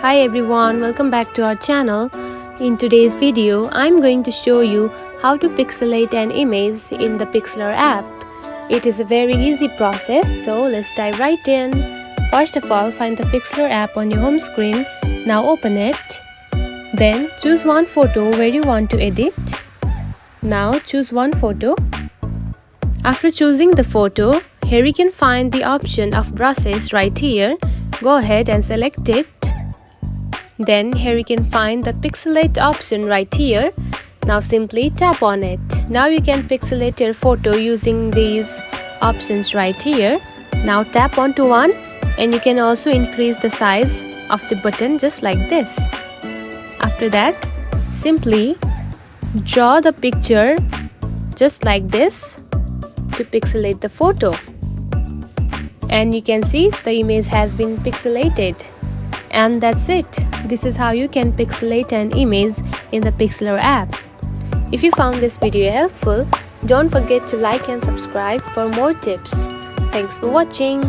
Hi everyone, welcome back to our channel. In today's video, I'm going to show you how to pixelate an image in the Pixlr app. It is a very easy process, so let's dive right in. First of all, find the Pixlr app on your home screen. Now open it. Then choose one photo where you want to edit. Now choose one photo. After choosing the photo, here you can find the option of brushes right here. Go ahead and select it. Then here you can find the pixelate option right here. Now simply tap on it. Now you can pixelate your photo using these options right here. Now tap onto one and you can also increase the size of the button just like this. After that, simply draw the picture just like this to pixelate the photo. And you can see the image has been pixelated. And that's it. This is how you can pixelate an image in the Pixlr app. If you found this video helpful, don't forget to like and subscribe for more tips. Thanks for watching.